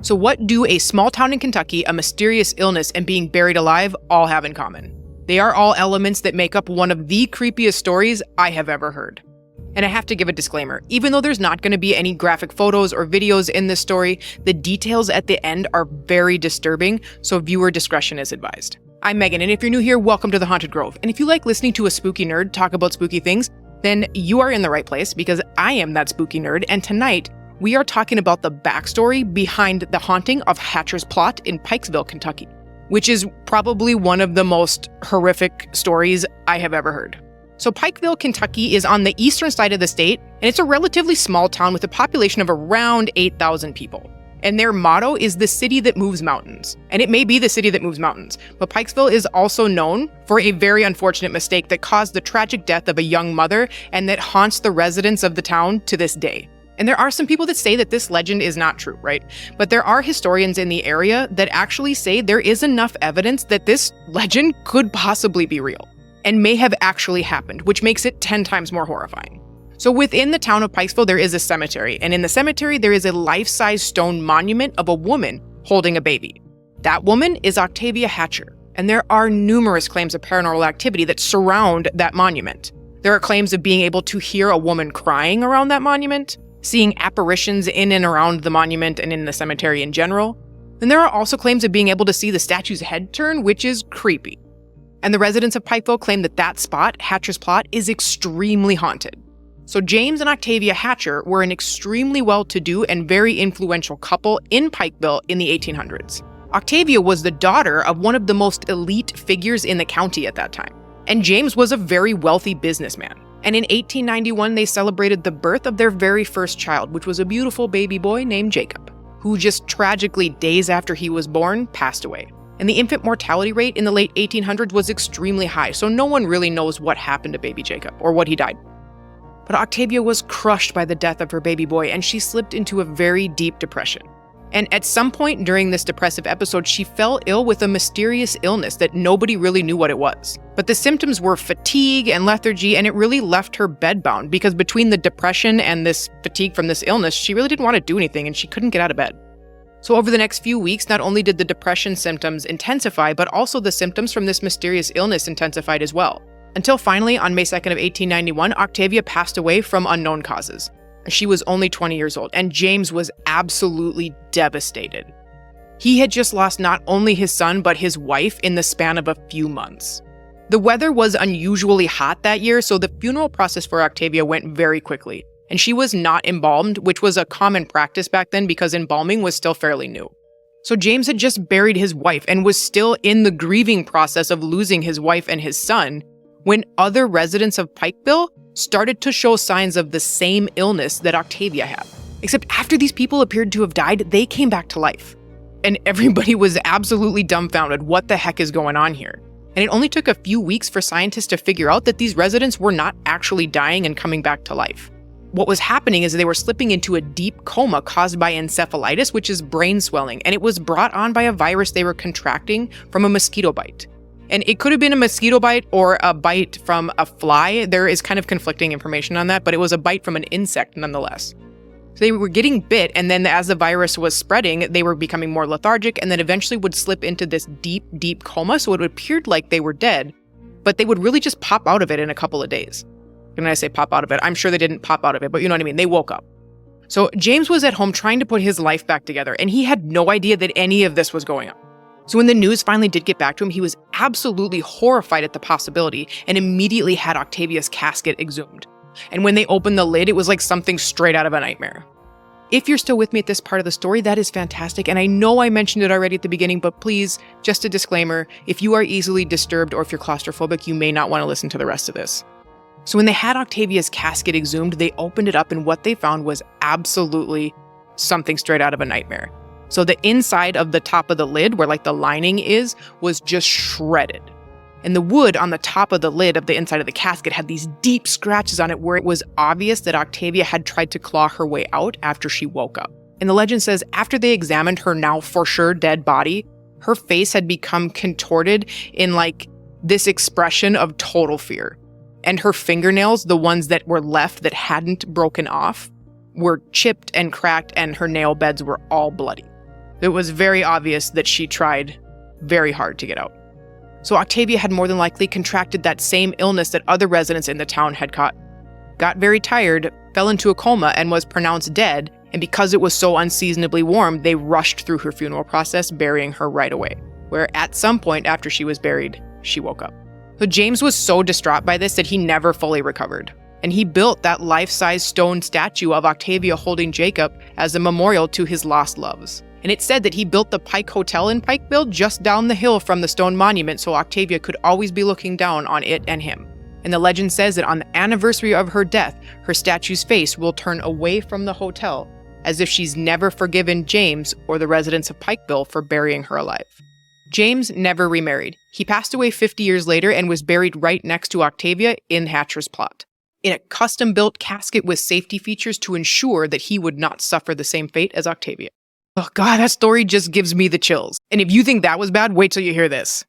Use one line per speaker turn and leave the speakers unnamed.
So what do a small town in Kentucky, a mysterious illness, and being buried alive all have in common? They are all elements that make up one of the creepiest stories I have ever heard. And I have to give a disclaimer. Even though there's not going to be any graphic photos or videos in this story, the details at the end are very disturbing, so viewer discretion is advised. I'm Megan, and if you're new here, welcome to the Haunted Grove. And if you like listening to a spooky nerd talk about spooky things, then you are in the right place because I am that spooky nerd, and tonight we are talking about the backstory behind the haunting of Hatcher's Plot in Pikesville, Kentucky, which is probably one of the most horrific stories I have ever heard. So Pikeville, Kentucky is on the eastern side of the state, and it's a relatively small town with a population of around 8,000 people. And their motto is the city that moves mountains. And it may be the city that moves mountains, but Pikesville is also known for a very unfortunate mistake that caused the tragic death of a young mother and that haunts the residents of the town to this day. And there are some people that say that this legend is not true, right? But there are historians in the area that actually say there is enough evidence that this legend could possibly be real and may have actually happened, which makes it 10 times more horrifying. So within the town of Pikesville, there is a cemetery, and in the cemetery, there is a life-size stone monument of a woman holding a baby. That woman is Octavia Hatcher, and there are numerous claims of paranormal activity that surround that monument. There are claims of being able to hear a woman crying around that monument, seeing apparitions in and around the monument and in the cemetery in general. And there are also claims of being able to see the statue's head turn, which is creepy. And the residents of Pikeville claim that that spot, Hatcher's Plot, is extremely haunted. So James and Octavia Hatcher were an extremely well-to-do and very influential couple in Pikeville in the 1800s. Octavia was the daughter of one of the most elite figures in the county at that time. And James was a very wealthy businessman. And in 1891, they celebrated the birth of their very first child, which was a beautiful baby boy named Jacob, who just tragically, days after he was born, passed away. And the infant mortality rate in the late 1800s was extremely high, so no one really knows what happened to baby Jacob or what he died. But Octavia was crushed by the death of her baby boy, and she slipped into a very deep depression. And at some point during this depressive episode, she fell ill with a mysterious illness that nobody really knew what it was. But the symptoms were fatigue and lethargy, and it really left her bedbound because between the depression and this fatigue from this illness, she really didn't want to do anything and she couldn't get out of bed. So over the next few weeks, not only did the depression symptoms intensify, but also the symptoms from this mysterious illness intensified as well. Until finally, on May 2nd of 1891, Octavia passed away from unknown causes. She was only 20 years old, and James was absolutely devastated. He had just lost not only his son, but his wife in the span of a few months. The weather was unusually hot that year, so the funeral process for Octavia went very quickly. And she was not embalmed, which was a common practice back then because embalming was still fairly new. So James had just buried his wife and was still in the grieving process of losing his wife and his son when other residents of Pikeville started to show signs of the same illness that Octavia had. Except after these people appeared to have died, they came back to life. And everybody was absolutely dumbfounded. What the heck is going on here? And it only took a few weeks for scientists to figure out that these residents were not actually dying and coming back to life. What was happening is they were slipping into a deep coma caused by encephalitis, which is brain swelling, and it was brought on by a virus they were contracting from a mosquito bite. And it could have been a mosquito bite or a bite from a fly. There is kind of conflicting information on that, but it was a bite from an insect nonetheless. So they were getting bit, and then as the virus was spreading, they were becoming more lethargic and then eventually would slip into this deep, deep coma, so it appeared like they were dead, but they would really just pop out of it in a couple of days. And when I say pop out of it, I'm sure they didn't pop out of it, but you know what I mean? They woke up. So James was at home trying to put his life back together, and he had no idea that any of this was going on. So when the news finally did get back to him, he was absolutely horrified at the possibility and immediately had Octavia's casket exhumed. And when they opened the lid, it was like something straight out of a nightmare. If you're still with me at this part of the story, that is fantastic. And I know I mentioned it already at the beginning, but please, just a disclaimer, if you are easily disturbed or if you're claustrophobic, you may not want to listen to the rest of this. So when they had Octavia's casket exhumed, they opened it up and what they found was absolutely something straight out of a nightmare. So the inside of the top of the lid, where like the lining is, was just shredded. And the wood on the top of the lid of the inside of the casket had these deep scratches on it where it was obvious that Octavia had tried to claw her way out after she woke up. And the legend says after they examined her now for sure dead body, her face had become contorted in like this expression of total fear. And her fingernails, the ones that were left that hadn't broken off, were chipped and cracked, and her nail beds were all bloody. It was very obvious that she tried very hard to get out. So Octavia had more than likely contracted that same illness that other residents in the town had caught. Got very tired, fell into a coma, and was pronounced dead, and because it was so unseasonably warm, they rushed through her funeral process, burying her right away, where at some point after she was buried, she woke up. So James was so distraught by this that he never fully recovered, and he built that life-size stone statue of Octavia holding Jacob as a memorial to his lost loves. And it said that he built the Pike Hotel in Pikeville just down the hill from the stone monument so Octavia could always be looking down on it and him. And the legend says that on the anniversary of her death, her statue's face will turn away from the hotel, as if she's never forgiven James or the residents of Pikeville for burying her alive. James never remarried. He passed away 50 years later and was buried right next to Octavia in Hatcher's plot, in a custom-built casket with safety features to ensure that he would not suffer the same fate as Octavia. Oh God, that story just gives me the chills. And if you think that was bad, wait till you hear this.